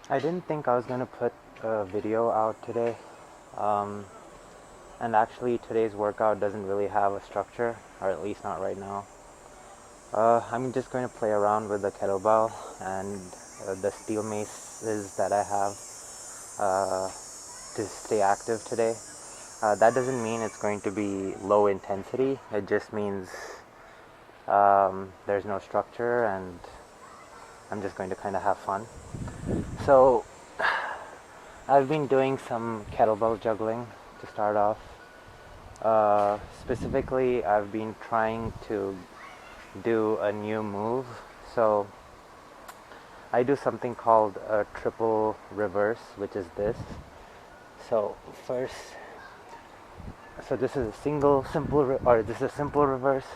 I didn't think I was going to put a video out today. Um, and actually, today's workout doesn't really have a structure, or at least not right now. I'm just going to play around with the kettlebell and the steel maces that I have to stay active today. That doesn't mean it's going to be low intensity. It just means there's no structure and I'm just going to kind of have fun. So I've been doing some kettlebell juggling to start off. Specifically, I've been trying to do a new move. So I do something called a triple reverse, which is this. So first, this is a this is a simple reverse,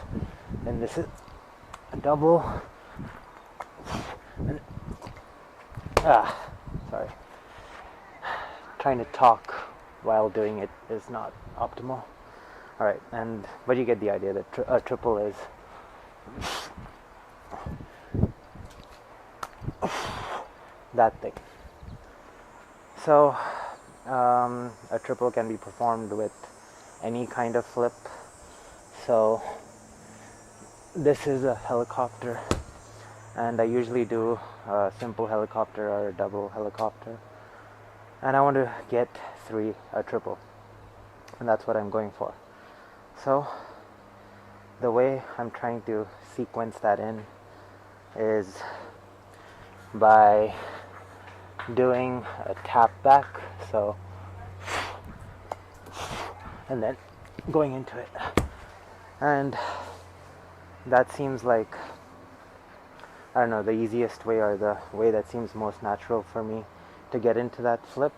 and this is a double. And, sorry. Trying to talk while doing it is not optimal. All right, but you get the idea that triple is that thing. So a triple can be performed with any kind of flip. So this is a helicopter, and I usually do a simple helicopter or a double helicopter, and I want to get a triple, and that's what I'm going for. So the way I'm trying to sequence that in is by doing a tap back, so, and then going into it, and that seems like, I don't know, the easiest way, or the way that seems most natural for me to get into that flip,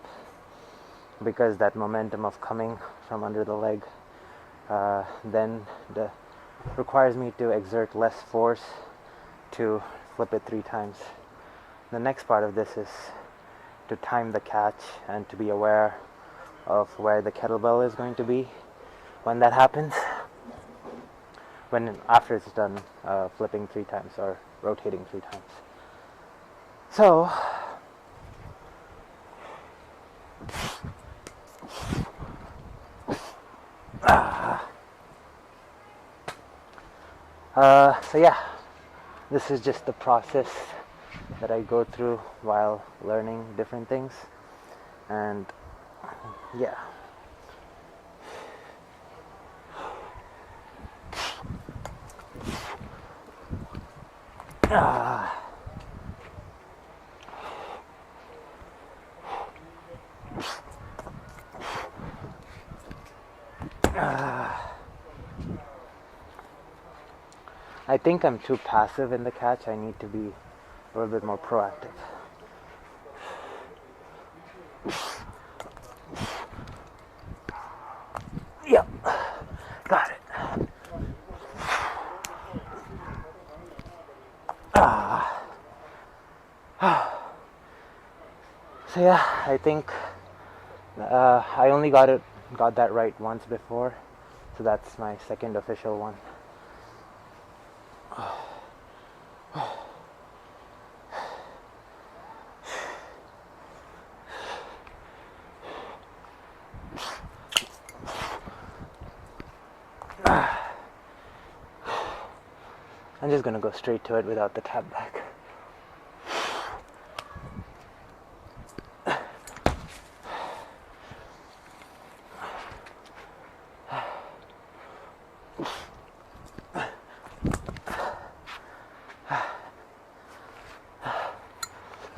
because that momentum of coming from under the leg then requires me to exert less force to flip it 3 times. The next part of this is to time the catch and to be aware of where the kettlebell is going to be when that happens, after it's done flipping 3 times or rotating 3 times. So so yeah, this is just the process that I go through while learning different things, and yeah. I think I'm too passive in the catch. I need to be a little bit more proactive. Yep, got it. So yeah, I think I only got that right once before, so that's my second official one. I'm just gonna go straight to it without the tap back.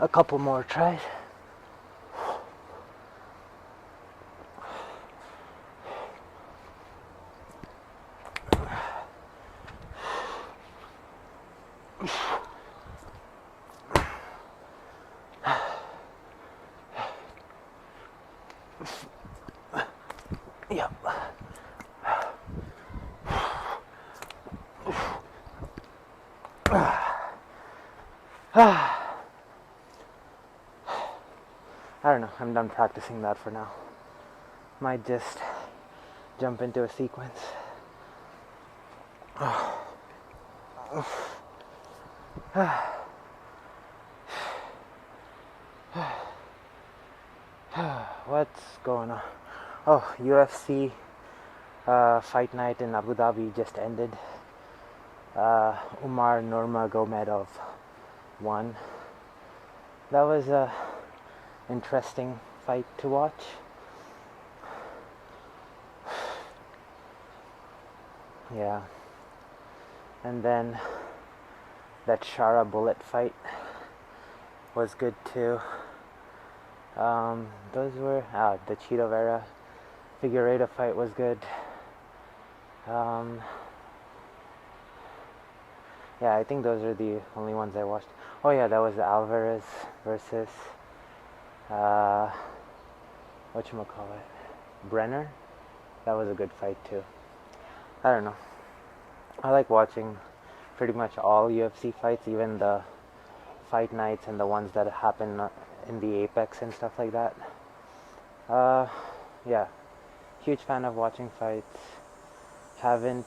A couple more tries. Yep. I don't know, I'm done practicing that for now. Might just jump into a sequence. What's going on? Oh, UFC fight night in Abu Dhabi just ended. Umar Nurmagomedov won. That was a interesting fight to watch. Yeah. And then that Shara Bullet fight was good too. Those were the Cheeto Vera Figueiredo fight was good. Yeah, I think those are the only ones I watched. Oh yeah, that was Alvarez versus whatchamacallit, Brenner. That was a good fight too. I don't know. I like watching pretty much all UFC fights, even the fight nights and the ones that happen in the Apex and stuff like that. Yeah, huge fan of watching fights. Haven't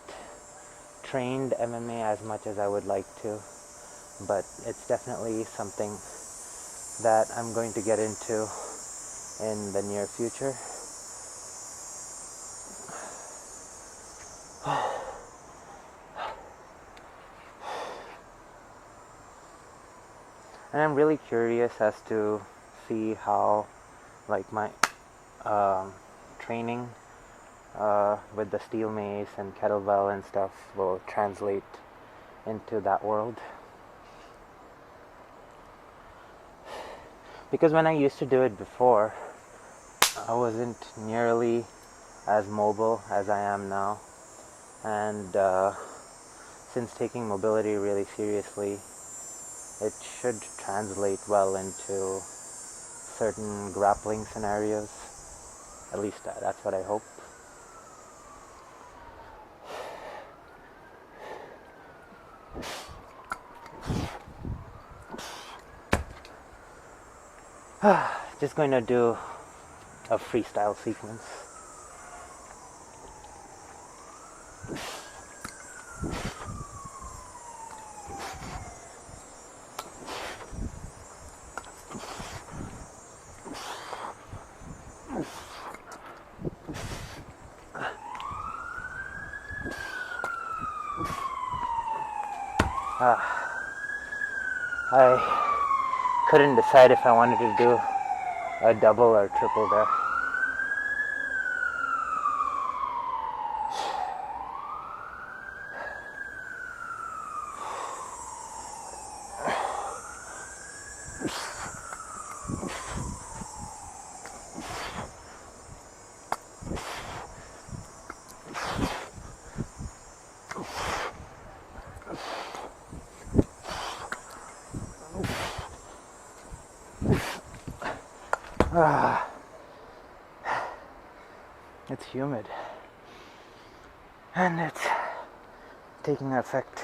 trained MMA as much as I would like to, but it's definitely something that I'm going to get into in the near future. And I'm really curious as to see how like my training with the steel mace and kettlebell and stuff will translate into that world. Because when I used to do it before, I wasn't nearly as mobile as I am now. And since taking mobility really seriously, it should translate well into certain grappling scenarios. At least that's what I hope. Just going to do a freestyle sequence. I couldn't decide if I wanted to do a double or triple there. It's humid and it's taking effect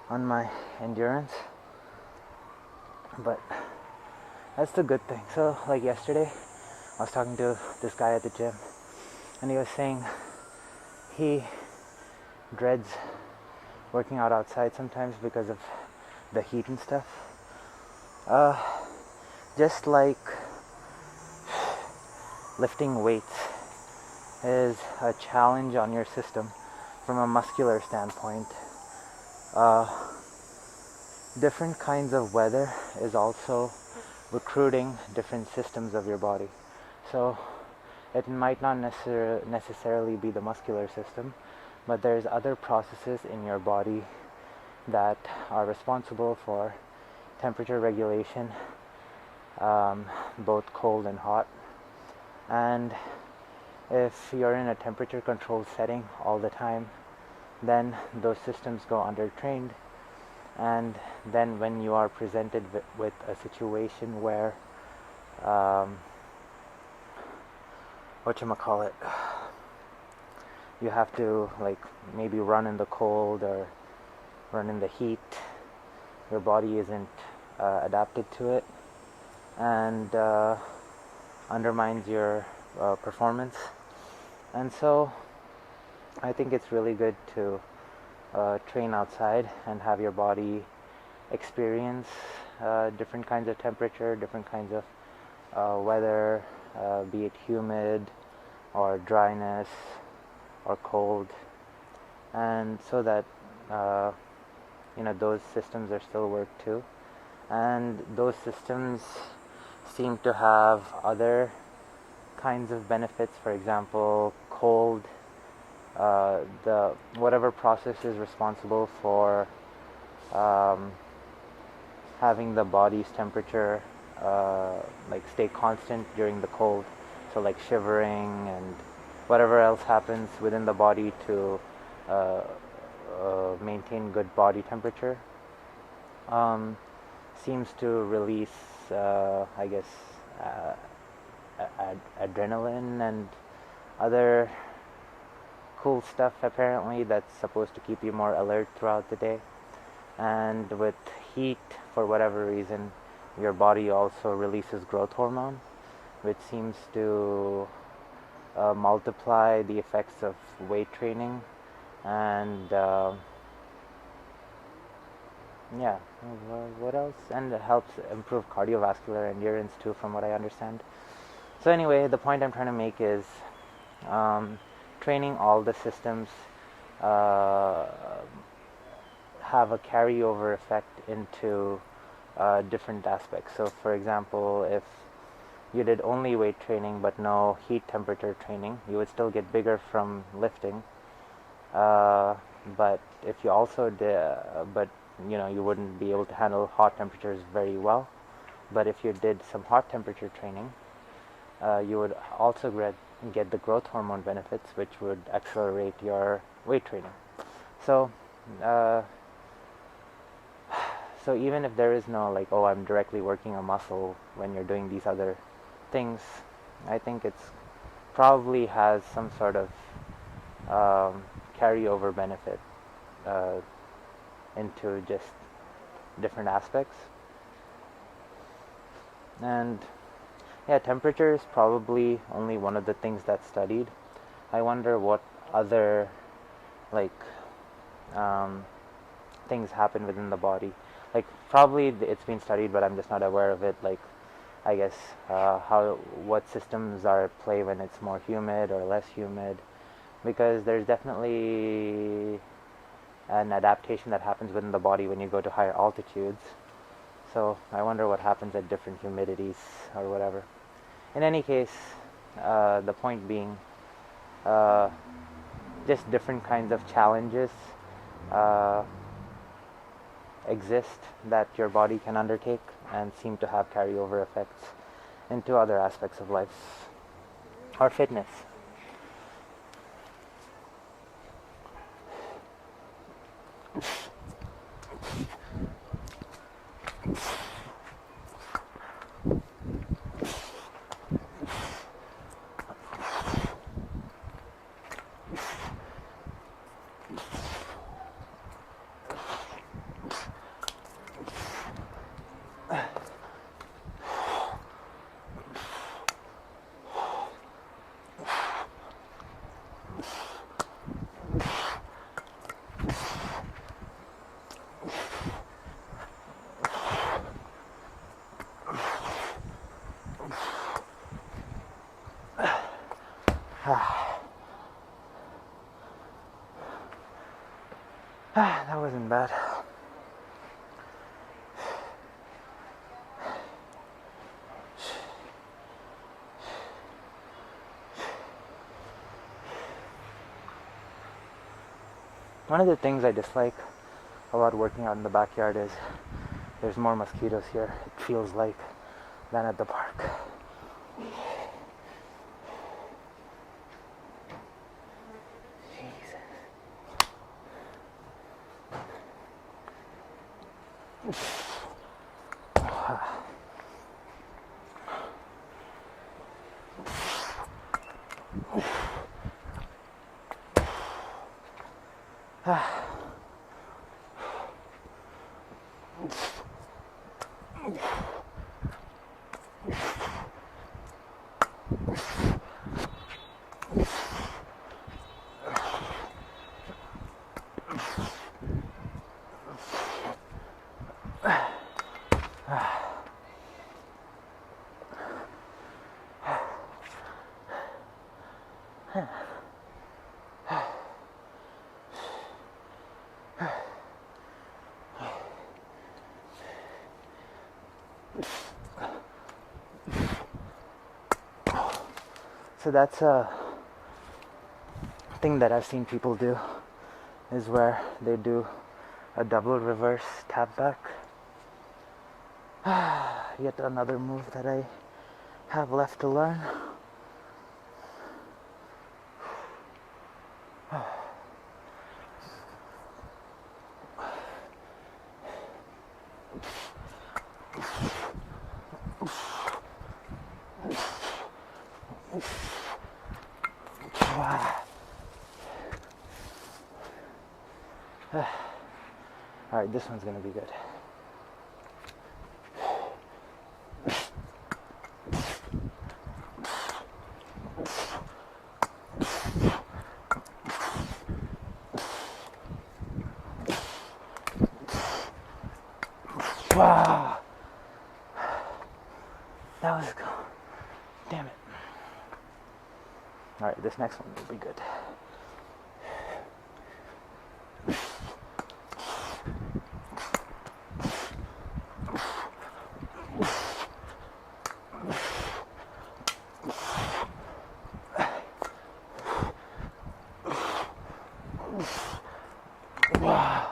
on my endurance, but that's the good thing. So like yesterday I was talking to this guy at the gym and he was saying he dreads working out outside sometimes because of the heat and stuff. Just like lifting weights is a challenge on your system from a muscular standpoint. Different kinds of weather is also recruiting different systems of your body. So it might not necessarily be the muscular system, but there's other processes in your body that are responsible for temperature regulation, both cold and hot. And if you're in a temperature controlled setting all the time, then those systems go undertrained, and then when you are presented with a situation where you have to like maybe run in the cold or run in the heat, your body isn't adapted to it, and undermines your performance. And so I think it's really good to train outside and have your body experience different kinds of temperature, different kinds of weather, be it humid or dryness or cold, and so that those systems are still work too. And those systems seem to have other kinds of benefits. For example, cold, the whatever process is responsible for having the body's temperature like stay constant during the cold, so like shivering and whatever else happens within the body to uh, maintain good body temperature, seems to release, I guess, uh, adrenaline and other cool stuff apparently that's supposed to keep you more alert throughout the day. And with heat, for whatever reason, your body also releases growth hormone, which seems to multiply the effects of weight training. And yeah, what else? And it helps improve cardiovascular endurance too, from what I understand. So anyway, the point I'm trying to make is training all the systems uh, have a carryover effect into different aspects. So for example, if you did only weight training but no heat temperature training, you would still get bigger from lifting. But if you also did, but you wouldn't be able to handle hot temperatures very well. But if you did some hot temperature training, you would also get the growth hormone benefits, which would accelerate your weight training. So, so even if there is no like, oh, I'm directly working a muscle when you're doing these other things, I think it's probably has some sort of carryover benefit into just different aspects. And yeah, temperature is probably only one of the things that's studied. I wonder what other like things happen within the body. Like probably it's been studied, but I'm just not aware of it. Like I guess what systems are at play when it's more humid or less humid, because there's definitely an adaptation that happens within the body when you go to higher altitudes. So I wonder what happens at different humidities or whatever. In any case, the point being, just different kinds of challenges uh, exist that your body can undertake and seem to have carryover effects into other aspects of life or fitness. That wasn't bad. One of the things I dislike about working out in the backyard is there's more mosquitoes here, it feels like, than at the park. So that's a thing that I've seen people do, is where they do a double reverse tap back. Yet another move that I have left to learn. Alright, this one's gonna be good. Wow. That was cool. Damn it. Alright, this next one will be good. Wow.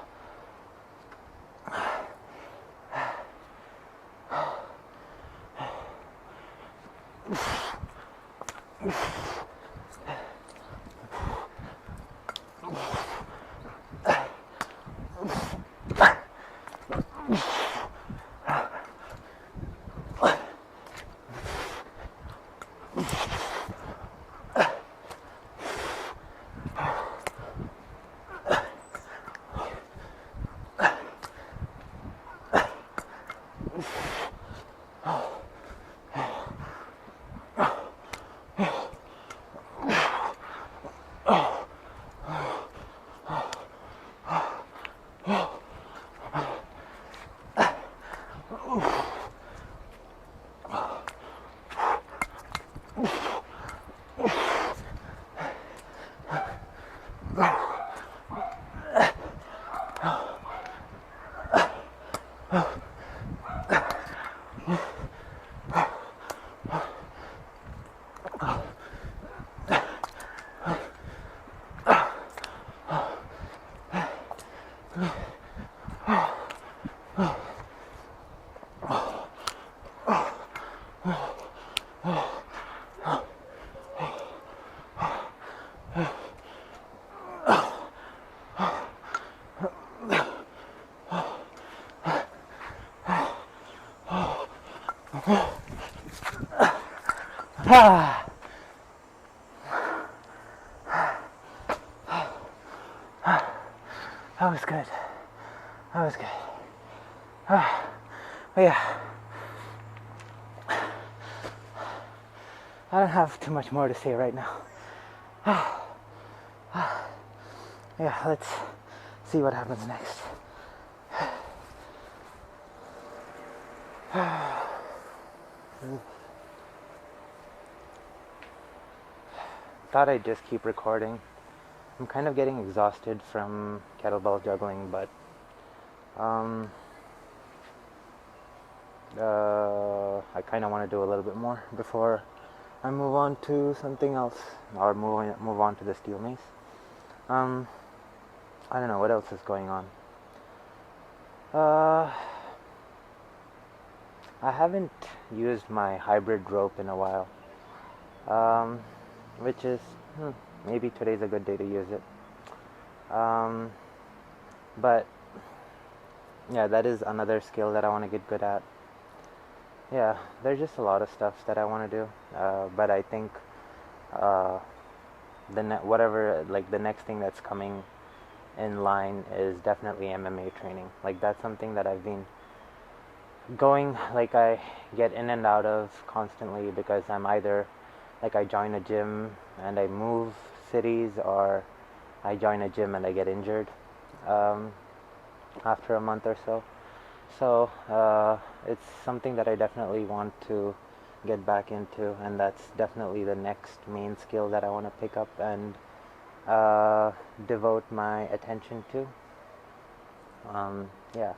That was good. That was good. But yeah, I don't have too much more to say right now. Yeah, let's see what happens next. Thought I'd just keep recording. I'm kind of getting exhausted from kettlebell juggling, but I kind of want to do a little bit more before I move on to something else, or move on to the steel mace. I don't know what else is going on. I haven't used my hybrid rope in a while, which is maybe today's a good day to use it. But yeah, that is another skill that I want to get good at. Yeah, there's just a lot of stuff that I want to do, but I think the next thing that's coming in line is definitely MMA training. Like, that's something that I've been going, like, I get in and out of constantly, because I'm either like, I join a gym and I move cities, or I join a gym and I get injured after a month or so. So it's something that I definitely want to get back into, and that's definitely the next main skill that I want to pick up and devote my attention to. Yeah.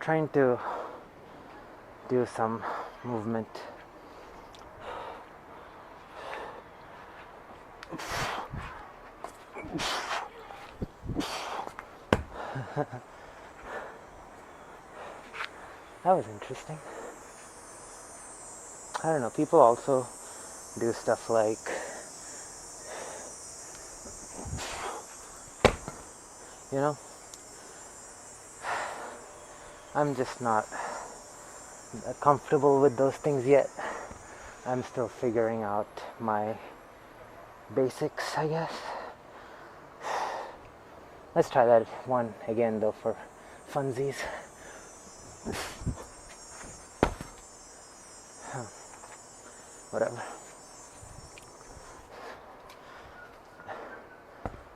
Trying to do some movement. That was interesting. I don't know, people also do stuff like I'm just not comfortable with those things yet. I'm still figuring out my basics, I guess. Let's try that one again though for funsies. Whatever.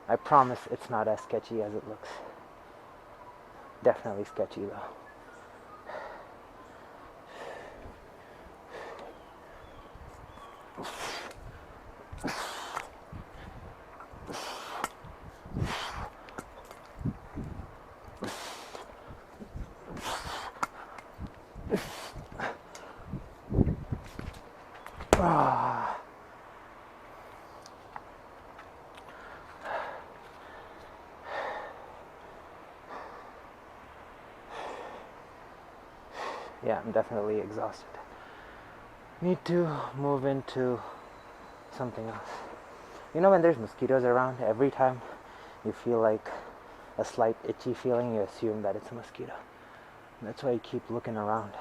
I promise it's not as sketchy as it looks. Definitely sketchy though. Yeah, I'm definitely exhausted. Need to move into something else. You know, when there's mosquitoes around, every time you feel like a slight itchy feeling, you assume that it's a mosquito. And that's why you keep looking around.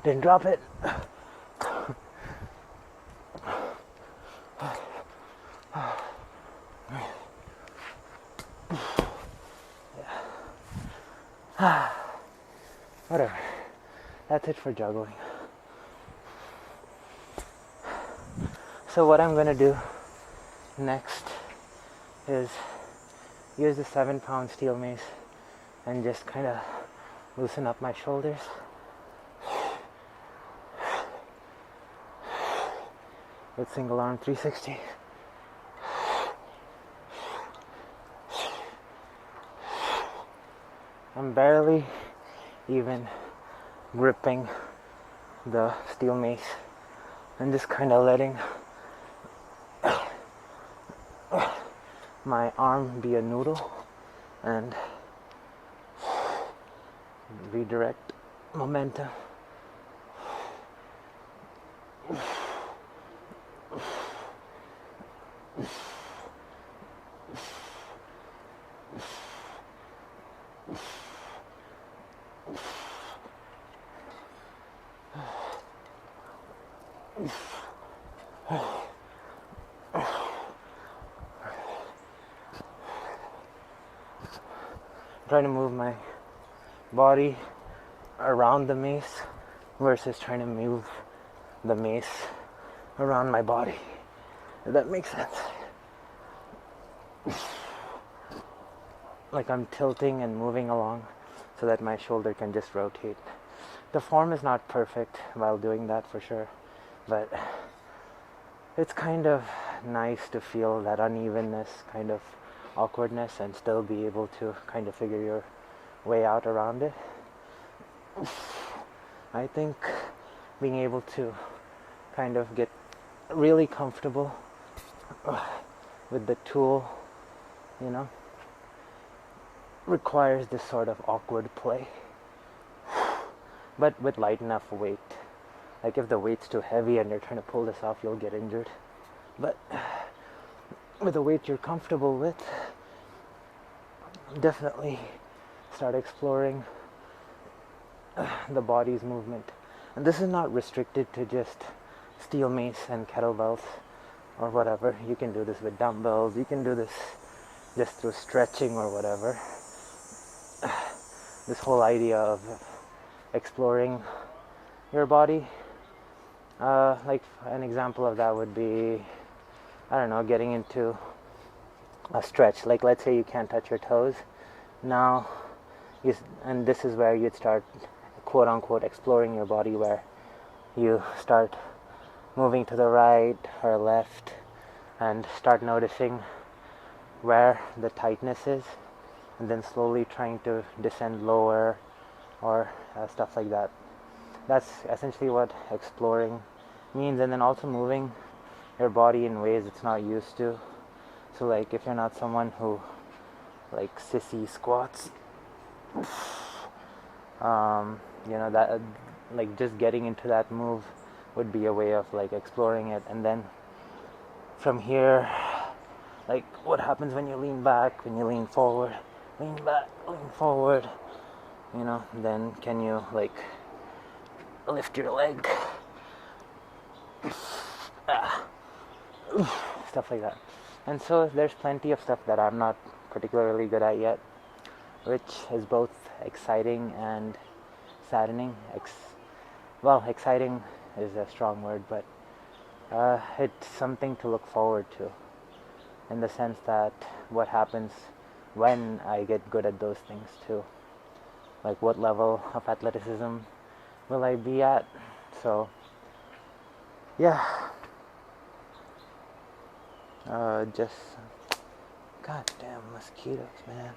Didn't drop it. Whatever. That's it for juggling. So what I'm gonna do next is use the 7-pound steel mace and just kind of loosen up my shoulders. With single arm 360. I'm barely even gripping the steel mace and just kind of letting my arm be a noodle and redirect momentum. Trying to move my body around the mace versus trying to move the mace around my body. If that makes sense. Like I'm tilting and moving along so that my shoulder can just rotate. The form is not perfect while doing that for sure, but it's kind of nice to feel that unevenness, kind of awkwardness, and still be able to kind of figure your way out around it. I think being able to kind of get really comfortable with the tool, you know, requires this sort of awkward play, but with light enough weight. Like if the weight's too heavy and you're trying to pull this off, you'll get injured. But with a weight you're comfortable with, definitely start exploring the body's movement. And this is not restricted to just steel mace and kettlebells or whatever. You can do this with dumbbells, you can do this just through stretching or whatever. This whole idea of exploring your body, like an example of that would be, I don't know, getting into a stretch. Like let's say you can't touch your toes. Now, and this is where you'd start quote unquote exploring your body, where you start moving to the right or left and start noticing where the tightness is, and then slowly trying to descend lower or stuff like that. That's essentially what exploring means. And then also moving your body in ways it's not used to. So like if you're not someone who like sissy squats, that like just getting into that move would be a way of like exploring it. And then from here, like what happens when you lean back, when you lean forward, lean back, lean forward, then can you like lift your leg, stuff like that. And so there's plenty of stuff that I'm not particularly good at yet, which is both exciting and saddening. Exciting is a strong word, but it's something to look forward to, in the sense that what happens when I get good at those things too. Like what level of athleticism will I be at? So yeah, just goddamn mosquitoes, man.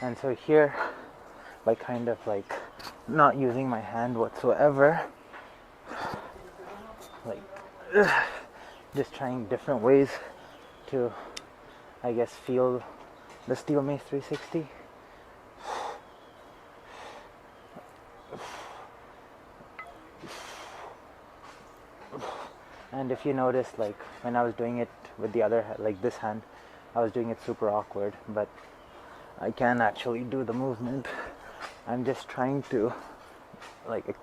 And so here, by kind of like not using my hand whatsoever, like just trying different ways to, I guess, feel the steel mace 360. And if you notice, like when I was doing it with the other, like this hand, I was doing it super awkward, but I can actually do the movement. I'm just trying to, like,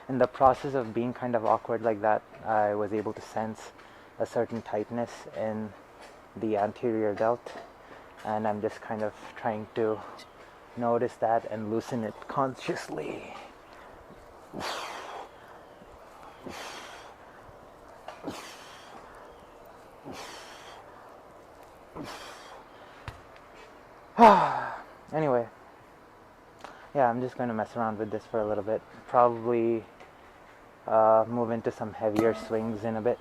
in the process of being kind of awkward like that, I was able to sense a certain tightness in the anterior delt, and I'm just kind of trying to notice that and loosen it consciously. Anyway, yeah, I'm just going to mess around with this for a little bit. Probably move into some heavier swings in a bit.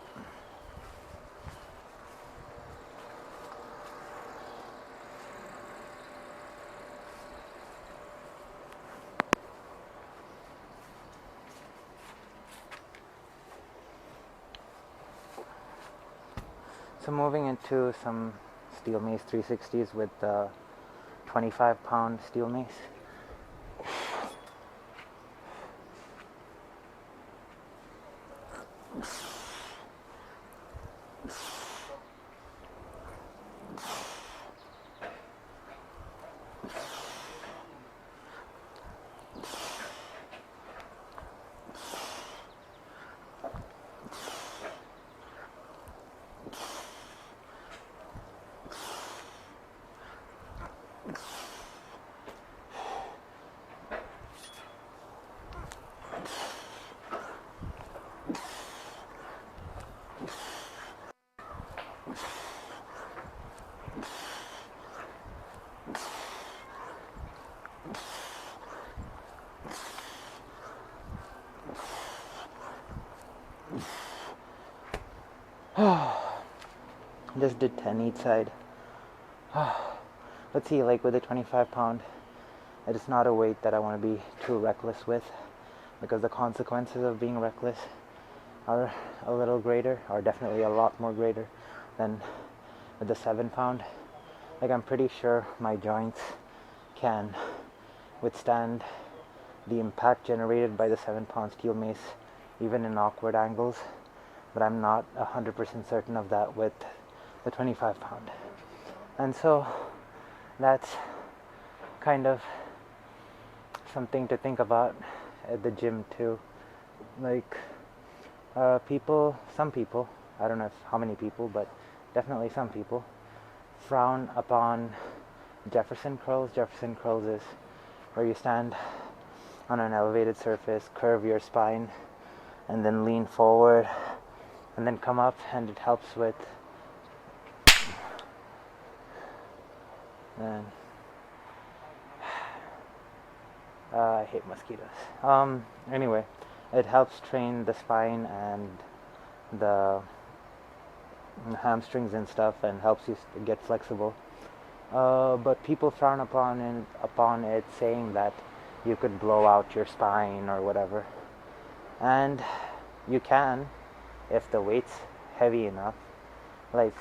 So moving into some steel mace 360s with the 25-pound steel mace. Just did 10 each side. Let's see, like with the 25 pound, it is not a weight that I want to be too reckless with, because the consequences of being reckless are a little greater, or definitely a lot more greater than with the 7 pound. Like, I'm pretty sure my joints can withstand the impact generated by the 7 pound steel mace even in awkward angles, but I'm not 100% certain of that with the 25 pound. And so that's kind of something to think about at the gym too. Like, some people, I don't know how many people, but definitely some people frown upon Jefferson curls. Jefferson curls is where you stand on an elevated surface, curve your spine, and then lean forward, and then come up, and it helps with I hate mosquitoes. Anyway, it helps train the spine and the hamstrings and stuff, and helps you get flexible. But people frown upon it, saying that you could blow out your spine or whatever. And you can, if the weight's heavy enough. Like,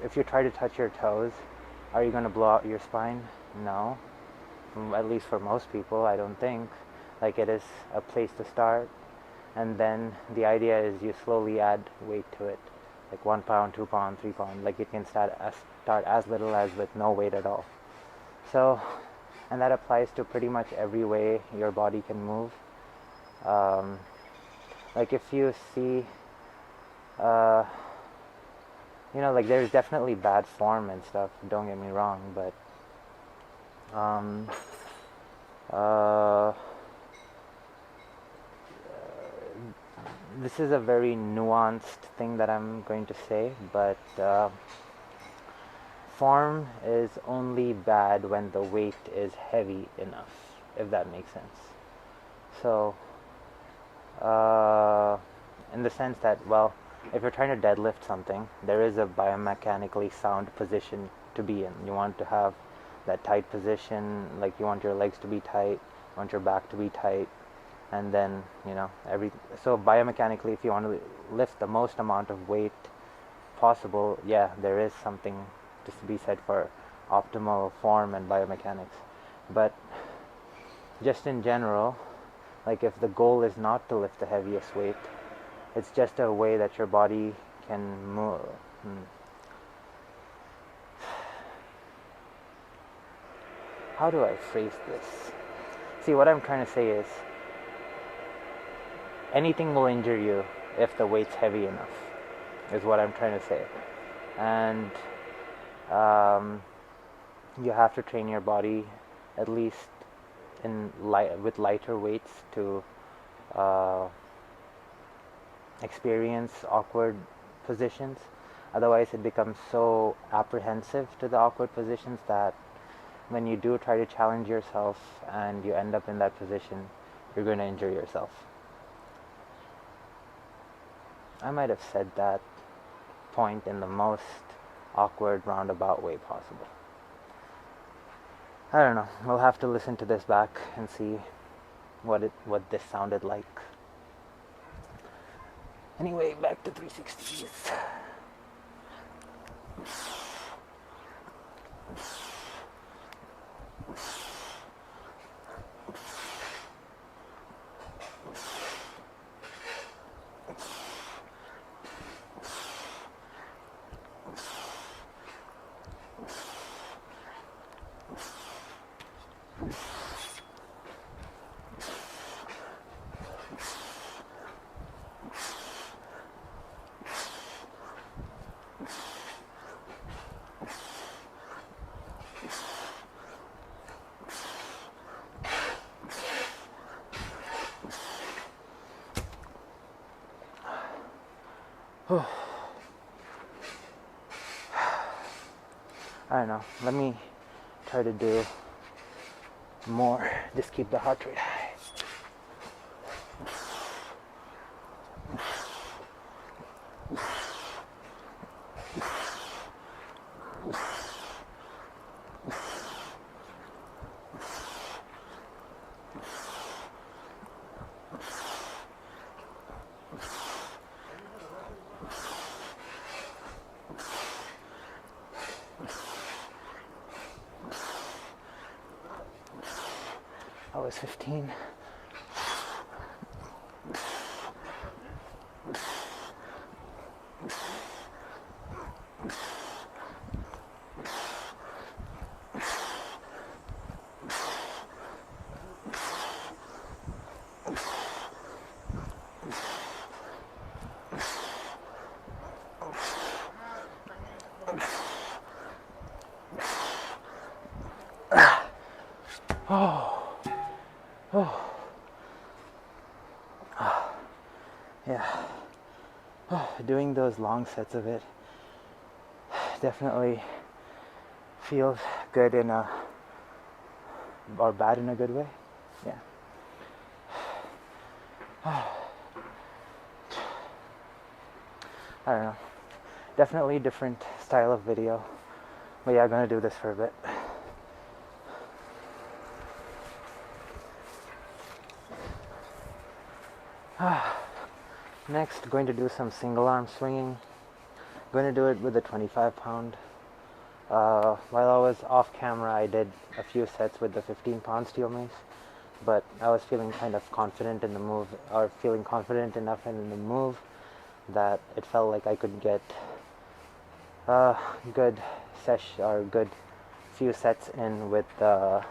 if you try to touch your toes, are you going to blow out your spine? No. At least for most people, I don't think. Like, it is a place to start, and then the idea is you slowly add weight to it, like 1 pound, 2 pound, 3 pound. Like, it can start as little as with no weight at all. So, and that applies to pretty much every way your body can move. Like, if you see, like, there's definitely bad form and stuff, don't get me wrong, but this is a very nuanced thing that I'm going to say, but form is only bad when the weight is heavy enough, if that makes sense. So, in the sense that, well, if you're trying to deadlift something, there is a biomechanically sound position to be in. You want to have that tight position, like you want your legs to be tight, you want your back to be tight, and then, so biomechanically, if you want to lift the most amount of weight possible, yeah, there is something to be said for optimal form and biomechanics. But just in general, like, if the goal is not to lift the heaviest weight, it's just a way that your body can move. How do I phrase this? See, what I'm trying to say is, anything will injure you if the weight's heavy enough, is what I'm trying to say. And you have to train your body at least with lighter weights to experience awkward positions. Otherwise, it becomes so apprehensive to the awkward positions that when you do try to challenge yourself and you end up in that position, you're going to injure yourself. I might have said that point in the most awkward, roundabout way possible. I don't know. We'll have to listen to this back and see what this sounded like. Anyway, back to 360s. I don't know. Let me try to do more. Just keep the heart rate high. I was 15. Yeah. Doing those long sets of it definitely feels good or bad in a good way. Yeah. I don't know. Definitely different style of video. But yeah, I'm gonna do this for a bit. Next, going to do some single arm swinging. Going to do it with a 25-pound. While I was off camera, I did a few sets with the 15-pound steel mace, but I was feeling kind of confident in the move, or feeling confident enough in the move that it felt like I could get a good few sets in with the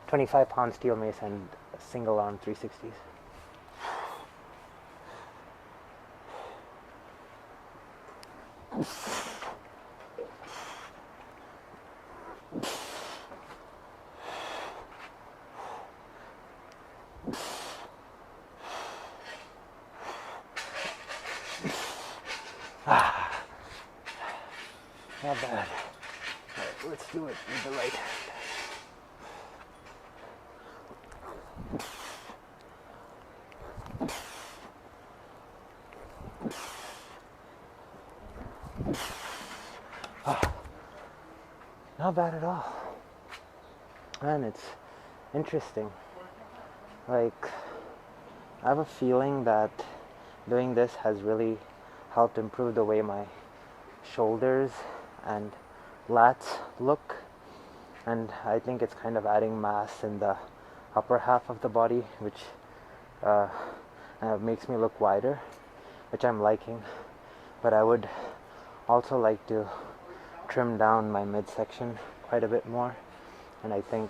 25-pound steel mace and single arm 360s. Not bad. Alright, let's do it with the right hand. Not bad at all. And it's interesting. Like, I have a feeling that doing this has really helped improve the way my shoulders and lats look, and I think it's kind of adding mass in the upper half of the body, which makes me look wider, which I'm liking. But I would also like to trim down my midsection quite a bit more, and I think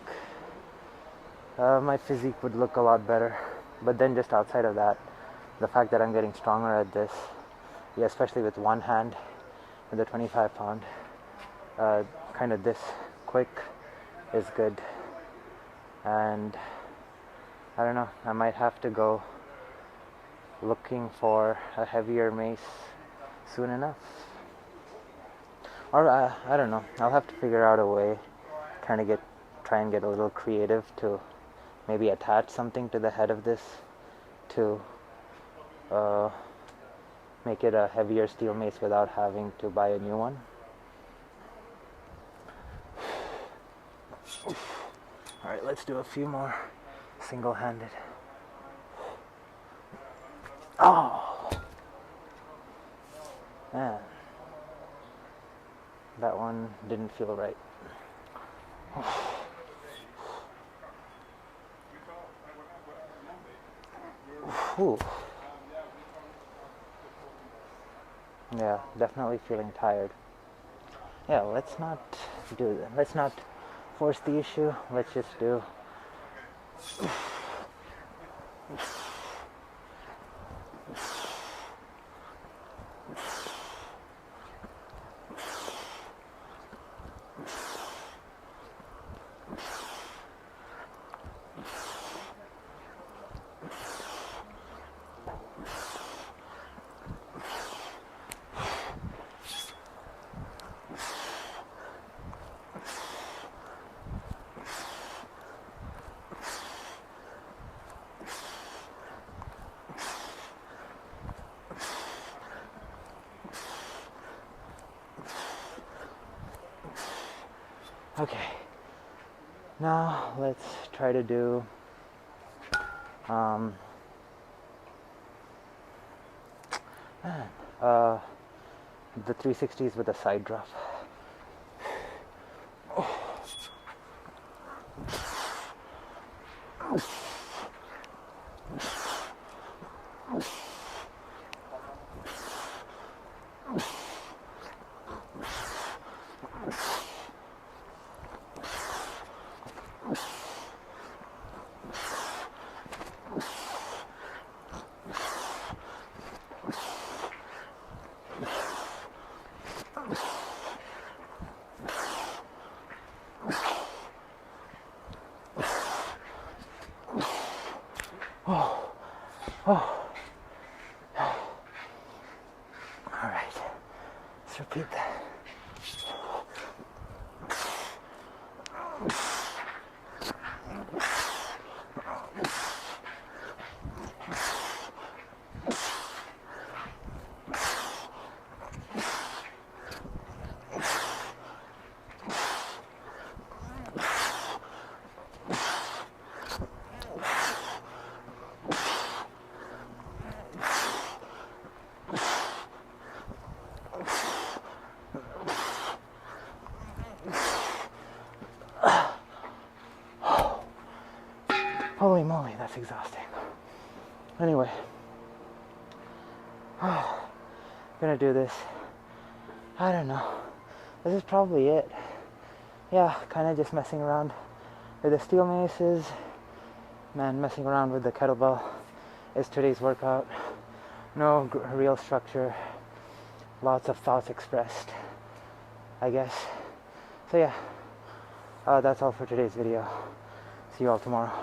my physique would look a lot better. But then just outside of that, the fact that I'm getting stronger at this, yeah, especially with one hand with the 25-pound, kind of this quick is good. And I don't know, I might have to go looking for a heavier mace soon enough. Or I don't know, I'll have to figure out a way, try and get a little creative to maybe attach something to the head of this to make it a heavier steel mace without having to buy a new one. Alright, let's do a few more single-handed. Oh! Man. That one didn't feel right. Whew. Yeah, definitely feeling tired. Yeah, let's not do that. Let's not force the issue. Let's just do. Okay, now let's try to do the 360s with a side drop. Oh, oh. All right, let's repeat that. Holy moly, that's exhausting. Anyway, gonna do this. I don't know. This is probably it. Yeah, kind of just messing around with the steel maces. Man, messing around with the kettlebell is today's workout. No real structure. Lots of thoughts expressed, I guess. So yeah, that's all for today's video. See you all tomorrow.